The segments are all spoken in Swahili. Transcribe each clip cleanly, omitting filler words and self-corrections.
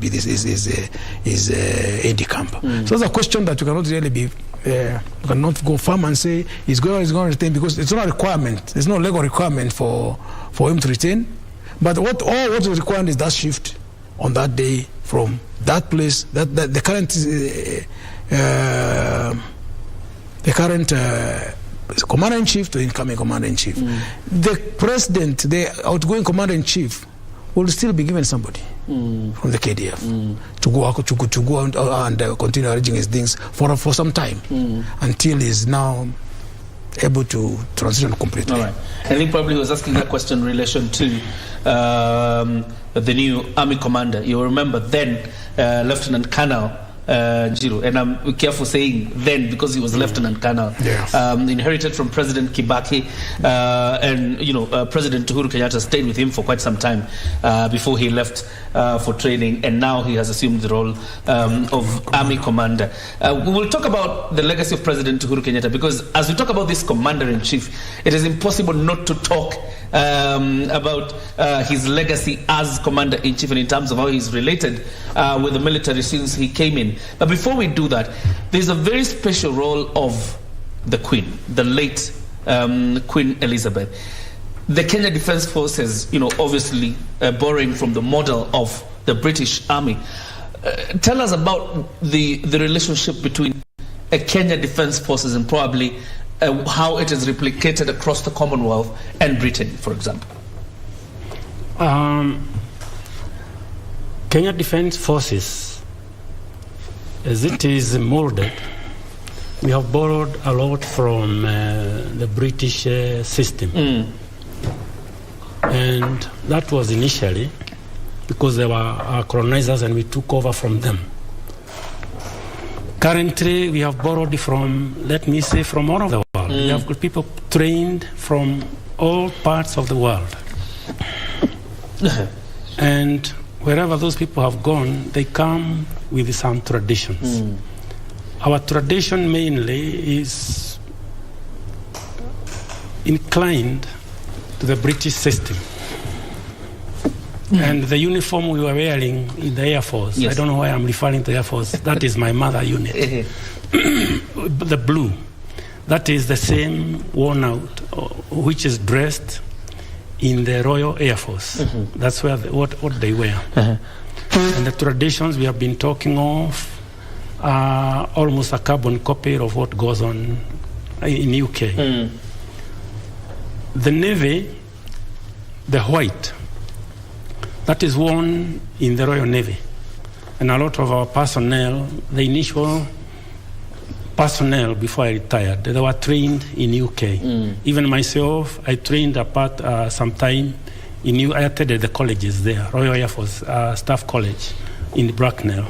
is aide de camp. So it's a question that you cannot really be. You cannot go firm and say he's going to retain, because it's not a requirement. There's no legal requirement for him to retain. But what is required is that shift on that day from that place, that the current commander-in-chief to incoming commander-in-chief. The president, the outgoing commander-in-chief, will still be given somebody from the KDF to go and continue arranging his things for some time until he's now able to transition completely. All right. I think probably he was asking that question in relation to the new army commander. You remember then Lieutenant Colonel Njiru, and I'm careful saying then because he was Lieutenant Colonel, inherited from President Kibaki, and President Uhuru Kenyatta stayed with him for quite some time before he left for training, and now he has assumed the role of Army Commander. We will talk about the legacy of President Uhuru Kenyatta, because as we talk about this Commander-in-Chief, it is impossible not to talk about his legacy as Commander-in-Chief and in terms of how he's related with the military since he came in. But before we do that, there's a very special role of the Queen, the late Queen Elizabeth. The Kenya Defence Forces, obviously borrowing from the model of the British Army. Tell us about the relationship between Kenya Defence Forces and probably how it is replicated across the Commonwealth and Britain, for example. Kenya Defence Forces, as it is molded, we have borrowed a lot from the British system. And that was initially because they were our colonizers and we took over from them. Currently, we have borrowed from, let me say, from all over the world. We have people trained from all parts of the world. And wherever those people have gone, they come with some traditions. Our tradition mainly is inclined to the British system. And the uniform we were wearing in the Air Force, I don't know why I'm referring to Air Force, that is my mother unit. The blue, that is the same worn out, which is dressed in the Royal Air Force. That's where what they wear. And the traditions we have been talking of are almost a carbon copy of what goes on in UK. The Navy, the white, that is worn in the Royal Navy. And a lot of our personnel, the initial personnel before I retired, they were trained in UK. Even myself, I trained apart sometime in I attended the colleges there, Royal Air Force Staff College in Bracknell.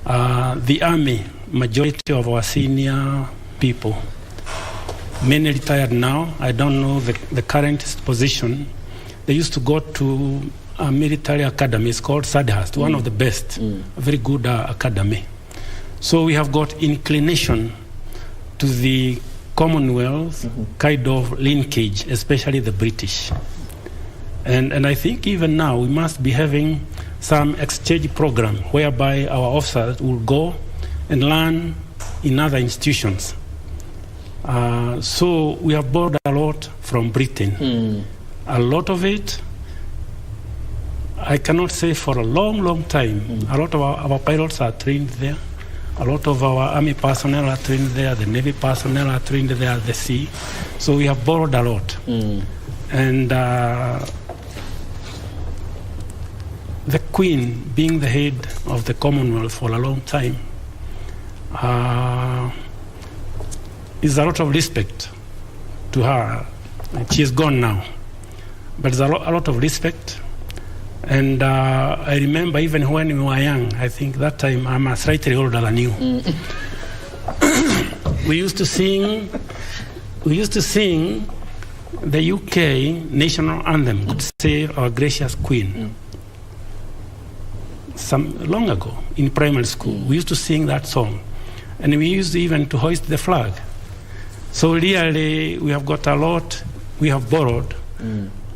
The Army, majority of our senior people, many retired now. I don't know the current position. They used to go to a military academy. It's called Sandhurst, one of the best, a very good academy. So we have got inclination to the Commonwealth kind of linkage, especially the British. And I think even now we must be having some exchange program whereby our officers will go and learn in other institutions. So we have borrowed a lot from Britain. A lot of it, I cannot say for a long, long time. A lot of our pilots are trained there. A lot of our Army personnel are trained there. The Navy personnel are trained there at the sea. So we have borrowed a lot. And the Queen, being the head of the Commonwealth for a long time, is a lot of respect to her. She is gone now. But there's a lot of respect. And I remember even when we were young, I think that time I'm slightly older than you. We used to sing the UK national anthem, "God Save Our Gracious Queen." Long ago in primary school, we used to sing that song. And we used even to hoist the flag. So really, we have got a lot we have borrowed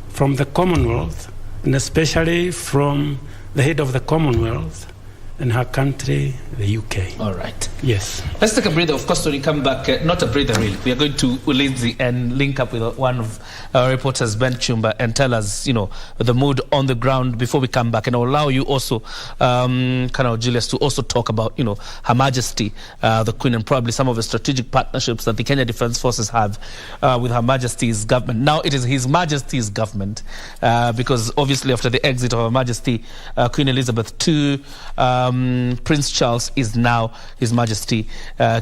from the Commonwealth, and especially from the head of the Commonwealth, and her country, the UK. All right. Yes. Let's take a breather. Of course, when we come back, not a breather really. We are going to Ulinzi and link up with one of our reporters, Ben Chumba, and tell us, the mood on the ground before we come back. And I'll allow you also, Colonel Julius, to also talk about, Her Majesty, the Queen, and probably some of the strategic partnerships that the Kenya Defence Forces have with Her Majesty's government. Now it is His Majesty's government, because obviously after the exit of Her Majesty, Queen Elizabeth II, Prince Charles is now His Majesty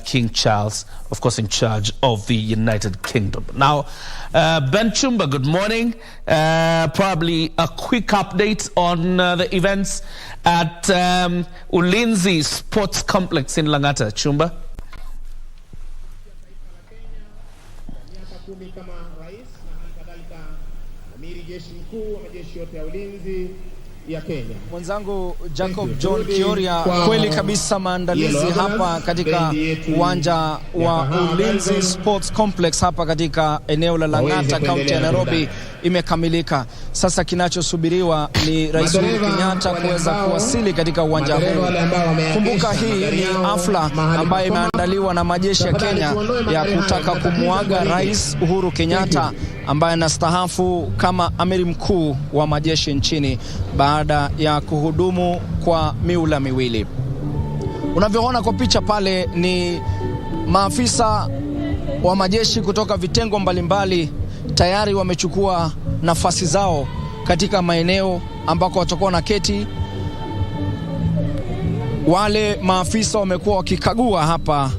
King Charles, of course, in charge of the United Kingdom. Now, Ben Chumba, good morning. Probably a quick update on the events at Ulinzi Sports Complex in Lang'ata. Chumba. Ya Kenya. Mwenzangu Jacob John Kioria, kweli kabisa maandalizi hapa katika uwanja wa Ulinzi Sports Complex hapa katika eneo la Lang'ata, kaunti ya Nairobi imekamilika. Sasa kinachosubiriwa ni Rais Uhuru Kenyatta kuweza kuwasili katika uwanja huu. Kumbuka hii ni hafla ambayo imeandaliwa na majeshi ya Kenya ya kutaka kumuaga Rais Uhuru Kenyatta ambaye anastaafu kama amiri mkuu wa majeshi nchini baada ya kuhudumu kwa miula miwili. Unavyoona kwa picha pale ni maafisa wa majeshi kutoka vitengo mbalimbali tayari wamechukua nafasi zao katika maeneo ambako watakuwa na keti. Wale maafisa wamekuwa wakikagua hapa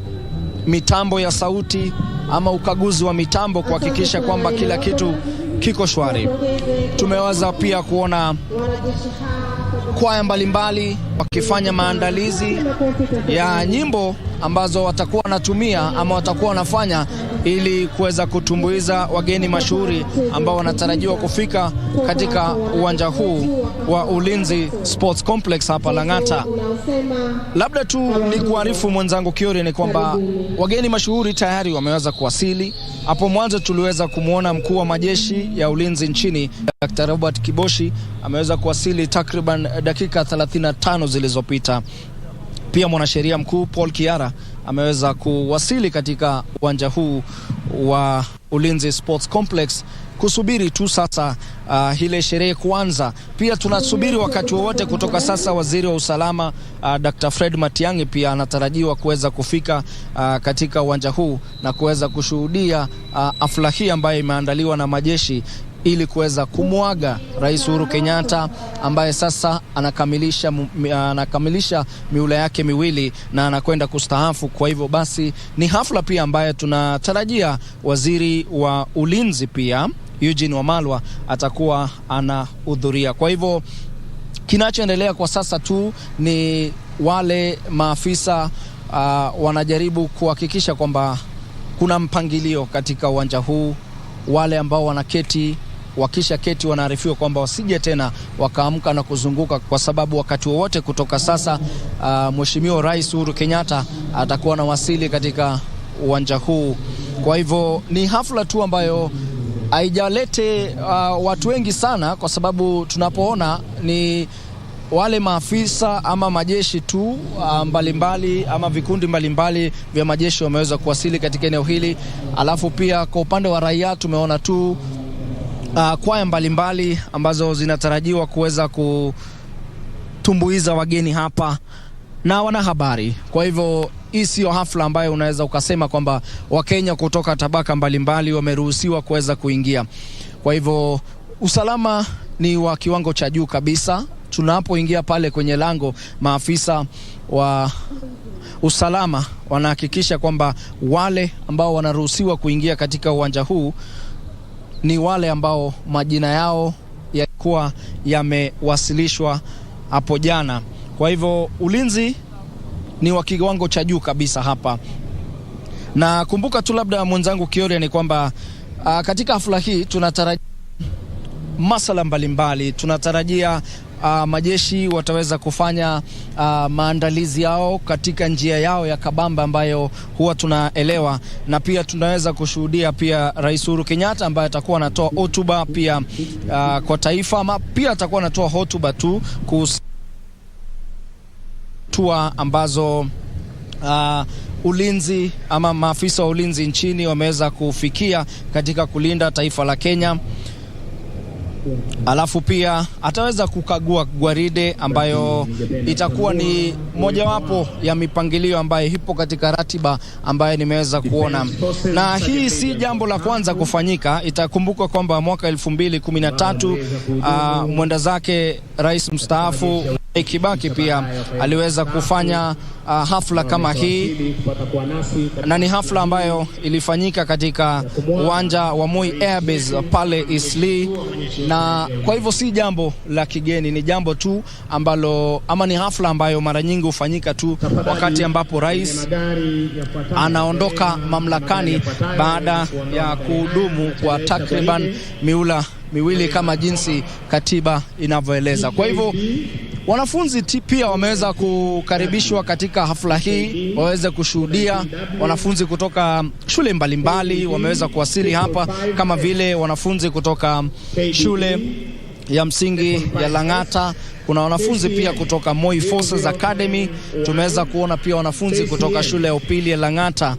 mitambo ya sauti ama ukaguzi wa mitambo kuhakikisha kwamba kila kitu kiko shwari. Tumeweza pia kuona kwaya mbalimbali wakifanya maandalizi ya nyimbo ambazo watakuwa wanatumia ama watakuwa wanafanya ili kuweza kutumbuiza wageni mashuhuri ambao wanatarajiwa kufika katika uwanja huu wa Ulinzi Sports Complex hapa Lang'ata. Labda tu ni kuarifu mwenzangu Kiori ni kwamba wageni mashuhuri tayari wameweza kuwasili. Hapo mwanzo tuliweza kumuona mkuu wa majeshi ya ulinzi nchini Dr. Robert Kiboshi ameweza kuwasili takriban dakika 35 zilizopita. Pia mwanasheria mkuu Paul Kiara ameweza kuwasili katika uwanja huu wa Ulinzi Sports Complex kusubiri tu sasa ile sherehe kuanza. Pia tunasubiri wakati wowote kutoka sasa waziri wa usalama Dr. Fred Matiang'i pia anatarajiwa kuweza kufika katika uwanja huu na kuweza kushuhudia hafla hii ambayo imeandaliwa na majeshi ili kuweza kumuaga Rais Uhuru Kenyatta ambaye sasa anakamilisha miula yake miwili na anakwenda kustaafu. Kwa hivyo basi ni hafla pia ambayo tunatarajia waziri wa ulinzi pia Eugene Wamalwa atakuwa anahudhuria. Kwa hivyo kinachoendelea kwa sasa tu ni wale maafisa wanajaribu kuhakikisha kwamba kuna mpangilio katika uwanja huu. Wale ambao wanaketi wakisha keti wanaarifiwa kwamba wasije tena wakaamka na kuzunguka, kwa sababu wakati wowote kutoka sasa Mheshimiwa Rais Uhuru Kenyatta atakuwa na wasili katika uwanja huu. Kwa hivyo ni hafla tu ambayo haijalete watu wengi sana, kwa sababu tunapoona ni wale maafisa ama majeshi tu mbalimbali ama vikundi mbalimbali vya majeshi wameweza kuwasili katika eneo hili. Alafu pia kwa upande wa raia tumeona tu kwaya mbalimbali ambazo zinatarajiwa kuweza kutumbuiza wageni hapa na wanahabari. Kwa hivyo hii sio hafla ambayo unaweza ukasema kwamba Wakenya kutoka tabaka mbalimbali wameruhusiwa kuweza kuingia. Kwa hivyo usalama ni wa kiwango cha juu kabisa. Tunapoingia pale kwenye lango, maafisa wa usalama wanahakikisha kwamba wale ambao wanaruhusiwa kuingia katika uwanja huu ni wale ambao majina yao yalikuwa yamewasilishwa hapo jana. Kwa hivyo ulinzi ni wa kiwango cha juu kabisa hapa. Na kumbuka tu labda mwenzangu Kioria ni kwamba katika hafla hii tunatarajia masala mbalimbali. Tunatarajia majeshi wataweza kufanya maandalizi yao katika njia yao ya kabamba ambayo huwa tunaelewa, na pia tunaweza kushuhudia pia Rais Uhuru Kenyatta ambaye atakuwa anatoa hotuba pia kwa taifa, ama pia atakuwa anatoa hotuba tu hatua ambazo ulinzi ama maafisa wa ulinzi nchini wameweza kufikia katika kulinda taifa la Kenya. Alafu pia ataweza kukagua gwaride ambayo itakuwa ni mojawapo ya mipangilio ambayo ipo katika ratiba ambayo nimeweza kuona. Na hii si jambo la kwanza kufanyika. Itakumbuka kwamba mwaka 2013 mwenda zake rais mstaafu Kibaki pia aliweza kufanya hafla kama hii, na ni hafla ambayo ilifanyika katika uwanja wa Moi Airbase pale Eastleigh, na kwa hivyo si jambo la kigeni, ni jambo tu ambalo ama ni hafla ambayo mara nyingi hufanyika tu wakati ambapo rais anaondoka mamlakani baada ya kuhudumu kwa takriban miula miwili kama jinsi katiba inavyoeleza. Kwa hivyo wanafunzi pia wameweza kukaribishwa katika hafla hii waweze kushuhudia. Wanafunzi kutoka shule mbalimbali wameweza kuwasili hapa, kama vile wanafunzi kutoka shule ya msingi ya Lang'ata. Kuna wanafunzi pia kutoka Moi Forces Academy. Tumeweza kuona pia wanafunzi kutoka shule ya upili ya Lang'ata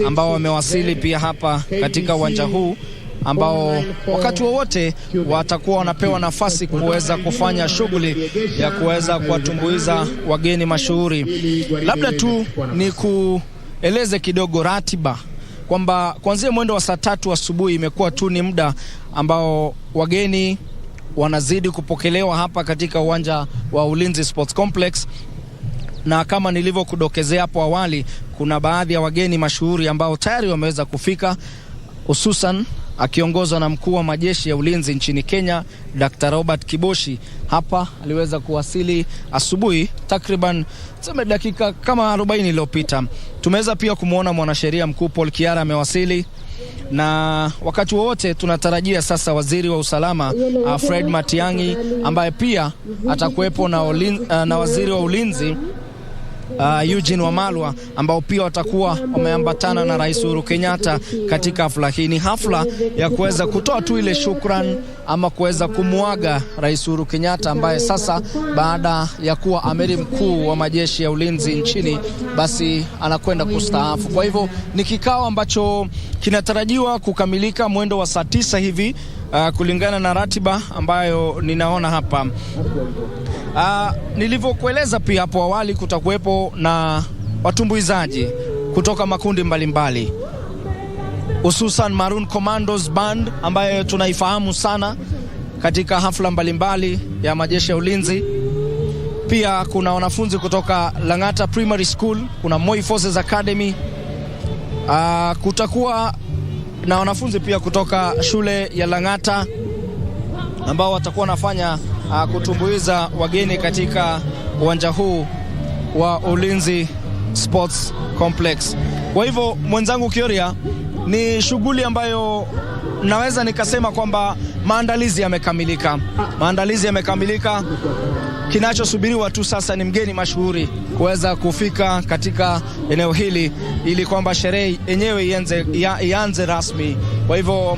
ambao wamewasili pia hapa katika uwanja huu, ambao wakati wowote watakuwa wanapewa nafasi kuweza kufanya shughuli ya kuweza kuwatumbuiza wageni mashuhuri. Labda tu ni kueleze kidogo ratiba kwamba kuanzia mwendo wa saa 3 asubuhi imekuwa tu ni muda ambao wageni wanazidi kupokelewa hapa katika uwanja wa Ulinzi Sports Complex, na kama nilivyokudokezea hapo awali, kuna baadhi ya wageni mashuhuri ambao tayari wameweza kufika, hususan akiongozwa na mkuu wa majeshi ya ulinzi nchini Kenya, Dr. Robert Kiboshi. Hapa aliweza kuwasili asubuhi, takriban dakika kama 40 iliyopita. Tumeweza pia kumuona mwanasheria mkuu Paul Kiara amewasili, na wakati wote tunatarajia sasa waziri wa usalama Fred Matiang'i ambaye pia atakuwepo na waziri wa ulinzi Eugene Wamalwa ambao pia watakuwa wameambatana na Rais Uhuru Kenyatta katika hafla hii. Ni hafla ya kuweza kutoa tu ile shukran ama kuweza kumuaga Rais Uhuru Kenyatta ambaye sasa baada ya kuwa amiri mkuu wa majeshi ya ulinzi nchini basi anakwenda kustaafu. Kwa hivyo ni kikao ambacho kinatarajiwa kukamilika mwendo wa saa 9 hivi kulingana na ratiba ambayo ninaona hapa. Nilivyokueleza pia hapo awali, kutakuwepo na watumbuizaji kutoka makundi mbalimbali, hususan Maroon Commandos Band ambayo tunaifahamu sana katika hafla mbalimbali ya majeshi ya ulinzi. Pia kuna wanafunzi kutoka Lang'ata Primary School, kuna Moi Forces Academy. Kutakuwa na wanafunzi pia kutoka shule ya Lang'ata ambao watakuwa wanafanya kutumbuiza wageni katika uwanja huu wa Ulinzi Sports Complex. Kwa hivyo mwenzangu Kioria, ni shughuli ambayo naweza nikasema kwamba maandalizi yamekamilika. Kinachosubiriwa tu sasa ni mgeni mashuhuri kuweza kufika katika eneo hili ili kwamba sherehe yenyewe ianze rasmi. Kwa hivyo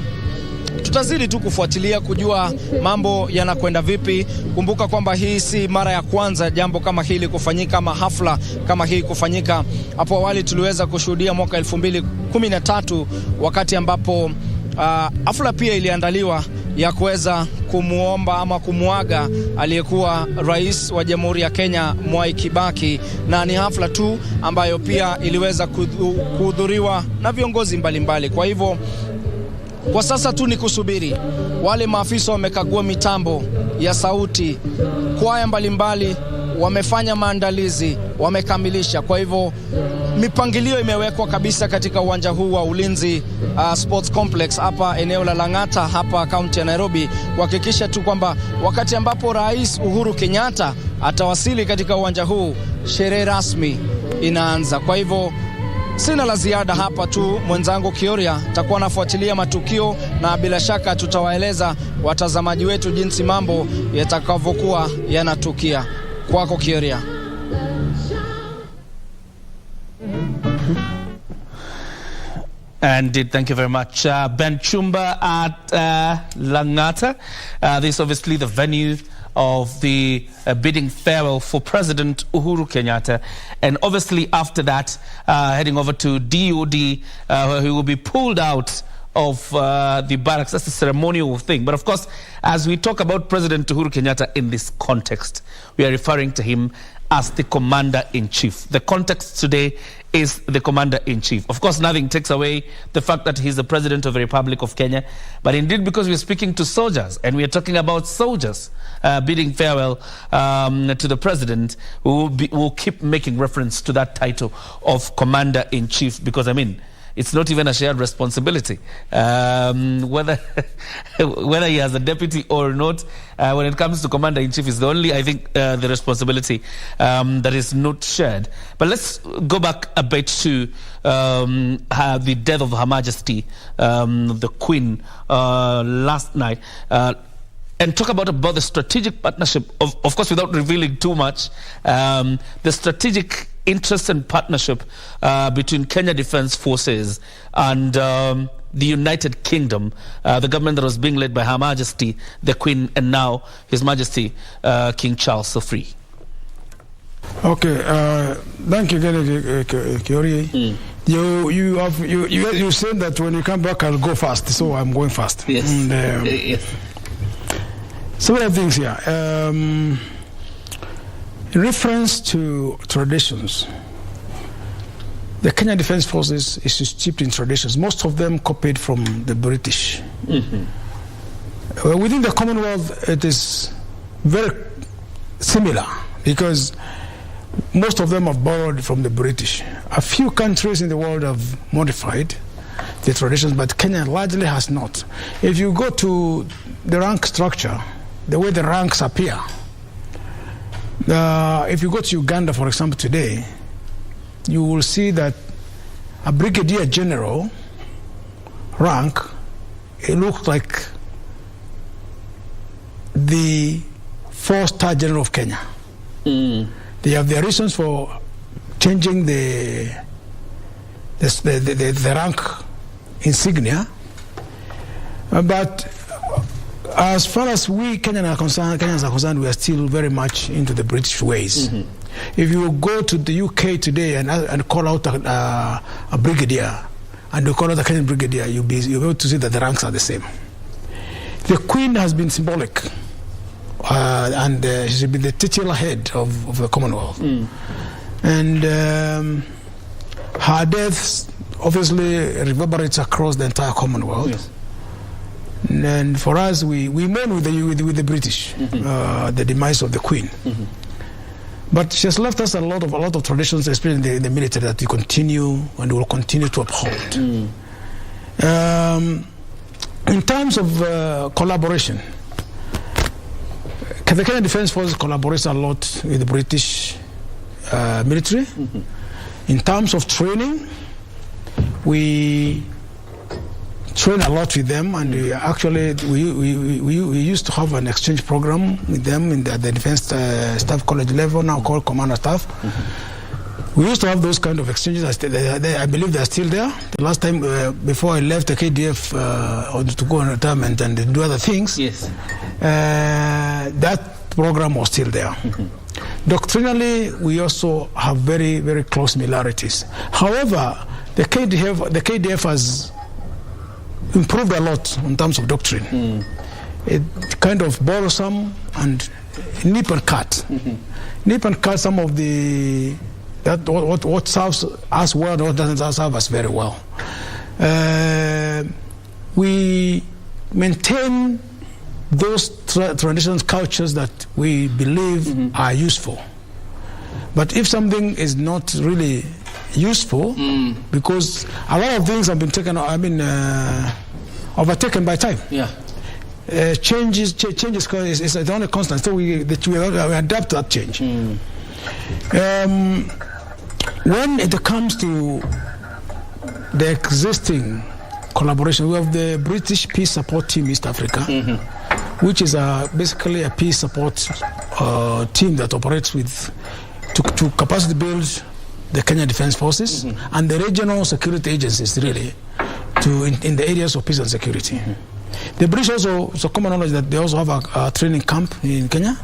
tutazidi tu kufuatilia kujua mambo yanakwenda vipi. Kumbuka kwamba hii si mara ya kwanza jambo kama hili kufanyika, ama hafla kama hii kufanyika. Hapo awali tuliweza kushuhudia mwaka 2013 wakati ambapo hafla pia iliandaliwa ya kuweza kumuomba ama kumuaga aliyekuwa rais wa Jamhuri ya Kenya Mwai Kibaki, na ni hafla tu ambayo pia iliweza kuhudhuriwa na viongozi mbalimbali. Kwa hivyo kwa sasa tu ni kusubiri. Wale maafisa wamekagua mitambo ya sauti, kwaya mbalimbali wamefanya maandalizi, wamekamilisha. Kwa hivyo mipangilio imewekwa kabisa katika uwanja huu wa Ulinzi Sports Complex hapa eneo la Lang'ata hapa kaunti ya Nairobi, kuhakikisha tu kwamba wakati ambapo Rais Uhuru Kenyatta atawasili katika uwanja huu, sherehe rasmi inaanza. Kwa hivyo sina la ziada hapa tu, mwenzangu Kioria takuwa nafuatilia matukio na bila shaka tutawaeleza watazamaji wetu jinsi mambo yatakavyokuwa yanatukia. Kwako Kioria. And thank you very much, Ben Chumba at Lang'ata. This is obviously the venue of the bidding farewell for President Uhuru Kenyatta. And obviously after that, heading over to DOD, where he will be pulled out of the barracks. That's a ceremonial thing. But of course, as we talk about President Uhuru Kenyatta in this context, we are referring to him as the Commander-in-Chief. The context today is the Commander-in-Chief. Of course, nothing takes away the fact that he's the President of the Republic of Kenya, but indeed because we're speaking to soldiers, and we're talking about soldiers bidding farewell to the President, we'll keep making reference to that title of Commander-in-Chief, because, I mean, it's not even a shared responsibility. Whether he has a deputy or not, when it comes to Commander-in-Chief, is the only, I think, the responsibility that is not shared. But let's go back a bit to the death of Her Majesty, the Queen, last night. And talk about the strategic partnership, of course, without revealing too much, the strategic interest and partnership between Kenya Defence Forces and the United Kingdom, the government that was being led by Her Majesty, the Queen, and now His Majesty King Charles III. Okay, thank you, Kiori. You said that when you come back, I'll go fast, so I'm going fast. Yes. And, yes. Several things here. In reference to traditions, the Kenya Defence Forces is steeped in traditions. Most of them copied from the British. Within the Commonwealth, it is very similar because most of them have borrowed from the British. A few countries in the world have modified the traditions, but Kenya largely has not. If you go to the rank structure, the way the ranks appear, if you go to Uganda, for example, today, you will see that a brigadier general rank, it looks like the 4-star general of Kenya. They have their reasons for changing the rank insignia, but as far as we Kenyans are concerned, we are still very much into the British ways. If you go to the UK today and call out a brigadier, and you call out a Kenyan brigadier, you'll be able to see that the ranks are the same. The Queen has been symbolic, and she's been the titular head of the Commonwealth. And her death obviously reverberates across the entire Commonwealth. Yes. And for us, we mourn with the British, the demise of the Queen. But she has left us a lot of traditions, especially in the military, that we continue and will continue to uphold. In terms of collaboration, the Kenya Defence Force collaborates a lot with the British military. In terms of training, we train a lot with them, and we used to have an exchange program with them in the Defence Staff College level, now called Commander Staff. We used to have those kind of exchanges. I believe they're still there. The last time, before I left the KDF to go on retirement and do other things, yes, that program was still there. Doctrinally, we also have very, very close similarities. However, the KDF has improved a lot in terms of doctrine. It kind of borrows some and nip and cut. Nip and cut some of what serves us well and what doesn't serve us very well. We maintain those traditional cultures that we believe are useful. But if something is not really useful, because a lot of things have been overtaken by time. Yeah. Changes is the only constant. So we adapt to that change. When it comes to the existing collaboration, we have the British Peace Support Team East Africa, which is basically a peace support team that operates to capacity build the Kenya Defence Forces and the regional security agencies, really, in the areas of peace and security. The British also, it's a common knowledge that they also have a training camp in Kenya,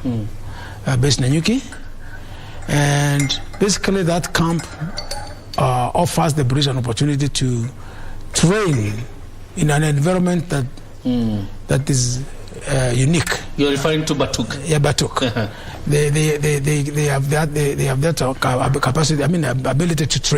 based in Nanyuki. And basically that camp offers the British an opportunity to train in an environment that that is unique. You're referring to Batuk? Yeah, Batuk. They have that capacity, ability to train.